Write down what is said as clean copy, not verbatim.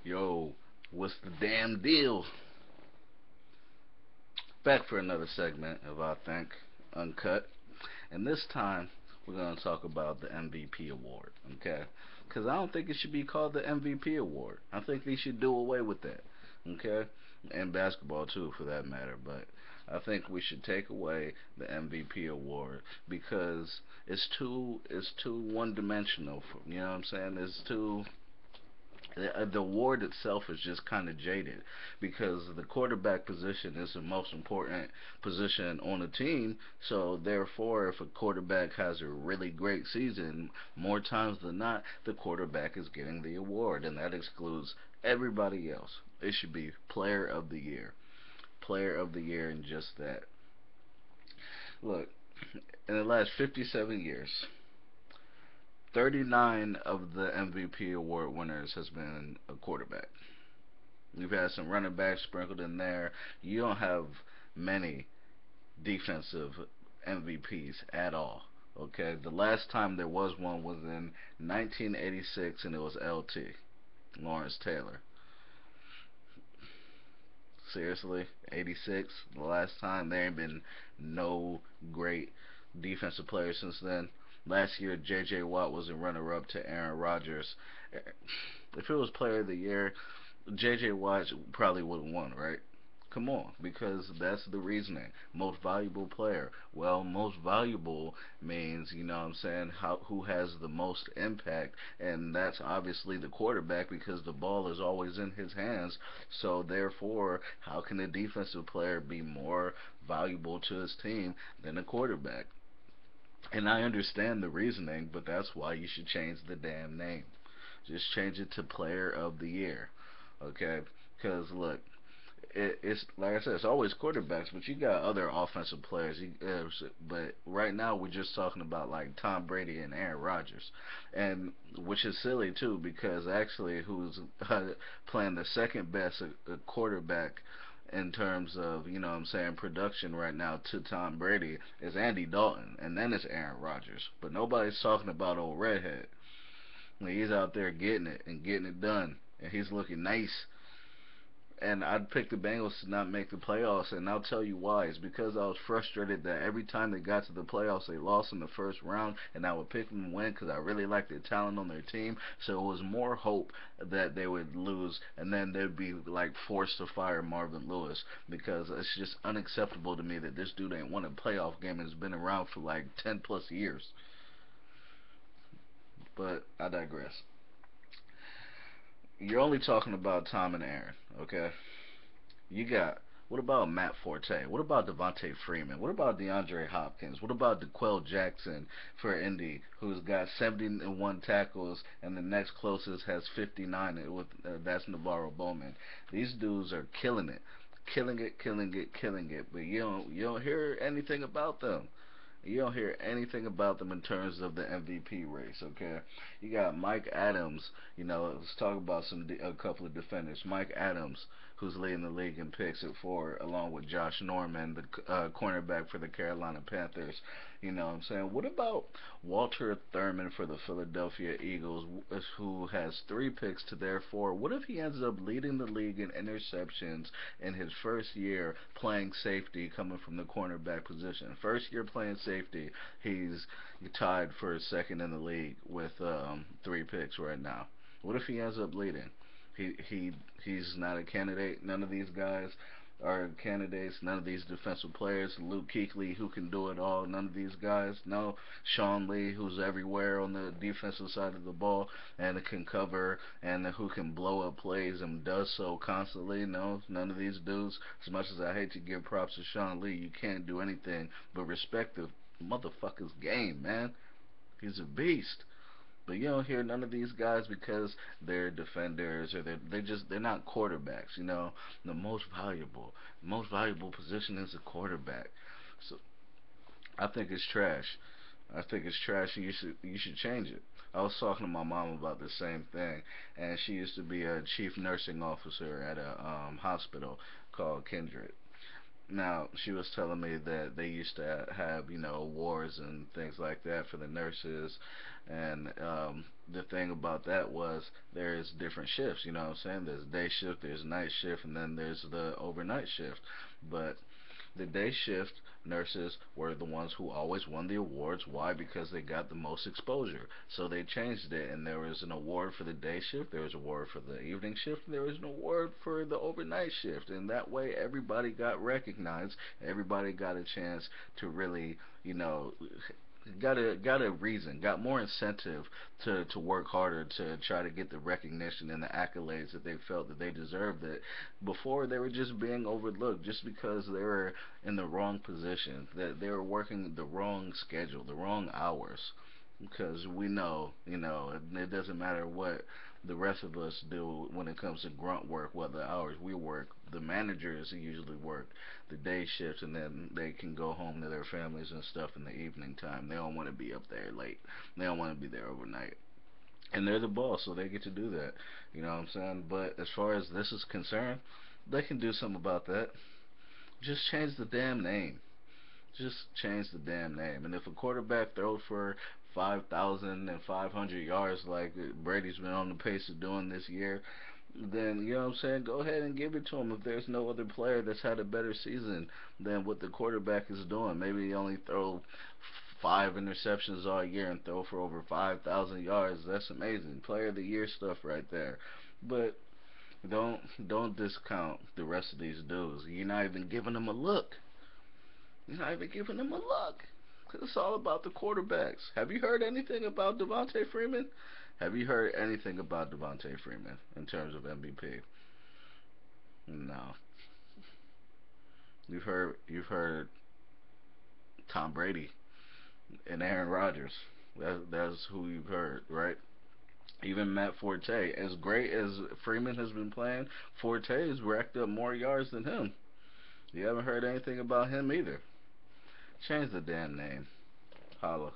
Yo, what's the damn deal? Back for another segment of I Think Uncut. And this time, we're going to talk about the MVP award, okay? Because I don't think it should be called the MVP award. I think they should do away with that, okay? And basketball, too, for that matter. But I think we should take away the MVP award because it's too one dimensional. You know what I'm saying? It's too the award itself is just kind of jaded because the quarterback position is the most important position on the team. So therefore, if a quarterback has a really great season, more times than not, the quarterback is getting the award, and that excludes everybody else. It should be player of the year, player of the year, and just that. Look, in the last 57 years, 39 of the MVP award winners has been a quarterback. You've had some running backs sprinkled in there. You don't have many defensive MVPs at all. Okay, the last time there was one was in 1986, and it was LT, Lawrence Taylor. Seriously, 86, the last time. There ain't been no great defensive player since then. Last year, J.J. Watt was a runner-up to Aaron Rodgers. If it was Player of the Year, J.J. Watt probably would have won, right? Come on, because that's the reasoning. Most valuable player. Well, most valuable means, you know what I'm saying, who has the most impact, and that's obviously the quarterback because the ball is always in his hands. So therefore, how can a defensive player be more valuable to his team than a quarterback? And I understand the reasoning, but that's why you should change the damn name. Just change it to Player of the Year, okay? Because look, it's like I said, it's always quarterbacks, but you got other offensive players. But right now we're just talking about like Tom Brady and Aaron Rodgers, and which is silly too because actually who's playing the second best quarterback in terms of, you know what I'm saying, production right now to Tom Brady is Andy Dalton, and then it's Aaron Rodgers. But nobody's talking about old redhead. He's out there getting it and getting it done, and he's looking nice. And I'd pick the Bengals to not make the playoffs, and I'll tell you why. It's because I was frustrated that every time they got to the playoffs, they lost in the first round, and I would pick them to win because I really like their talent on their team. So it was more hope that they would lose, and then they'd be like forced to fire Marvin Lewis because it's just unacceptable to me that this dude ain't won a playoff game and has been around for like 10 plus years. But I digress. You're only talking about Tom and Aaron, okay? You got what about Matt Forte? What about Devontae Freeman? What about DeAndre Hopkins? What about DeQuell Jackson for Indy, who's got 71 tackles, and the next closest has 59? With that's Navarro Bowman. These dudes are killing it, killing it, killing it, killing it. But you don't hear anything about them. You don't hear anything about them in terms of the MVP race. Okay, you got Mike Adams. You know, let's talk about a couple of defenders. Mike Adams, who's leading the league in picks at 4, along with Josh Norman, the cornerback for the Carolina Panthers. You know what I'm saying? What about Walter Thurman for the Philadelphia Eagles, who has 3 picks to their 4? What if he ends up leading the league in interceptions in his first year playing safety, coming from the cornerback position? First year playing safety, he's tied for second in the league with 3 picks right now. What if he ends up leading? He's not a candidate. None of these guys are candidates. None of these defensive players. Luke Kuechly, who can do it all. None of these guys. No. Sean Lee, who's everywhere on the defensive side of the ball and can cover and who can blow up plays and does so constantly. No. None of these dudes. As much as I hate to give props to Sean Lee, you can't do anything but respect the motherfucker's game, man. He's a beast. But you don't hear none of these guys because they're defenders or they're not quarterbacks. You know, the most valuable position is a quarterback. So I think it's trash. I think it's trash, and you should change it. I was talking to my mom about the same thing, and she used to be a chief nursing officer at a hospital called Kindred. Now, she was telling me that they used to have, awards and things like that for the nurses. And the thing about that was there's different shifts, you know what I'm saying? There's day shift, there's night shift, and then there's the overnight shift. But the day shift nurses were the ones who always won the awards. Why? Because they got the most exposure. So they changed it, and there was an award for the day shift, there was an award for the evening shift, and there was an award for the overnight shift. And that way, everybody got recognized. Everybody got a chance to really, you know, got a reason, got more incentive to work harder to try to get the recognition and the accolades that they felt that they deserved. It before they were just being overlooked just because they were in the wrong position, that they were working the wrong schedule, the wrong hours. Because we know, it doesn't matter what the rest of us do when it comes to grunt work, what the hours we work. The managers usually work the day shifts, and then they can go home to their families and stuff in the evening time. They don't want to be up there late. They don't want to be there overnight. And they're the boss, so they get to do that. You know what I'm saying? But as far as this is concerned, they can do something about that. Just change the damn name. Just change the damn name. And if a quarterback throws for 5,500 yards like Brady's been on the pace of doing this year, then you know what I'm saying. Go ahead and give it to him. If there's no other player that's had a better season than what the quarterback is doing, maybe he only throw 5 interceptions all year and throw for over 5,000 yards. That's amazing. Player of the year stuff right there. But don't discount the rest of these dudes. You're not even giving them a look. You're not even giving them a look. Cause it's all about the quarterbacks. Have you heard anything about Devontae Freeman? Have you heard anything about Devontae Freeman in terms of MVP? No. You've heard Tom Brady and Aaron Rodgers. That's who you've heard, right? Even Matt Forte, as great as Freeman has been playing, Forte has racked up more yards than him. You haven't heard anything about him either. Change the damn name. Holla.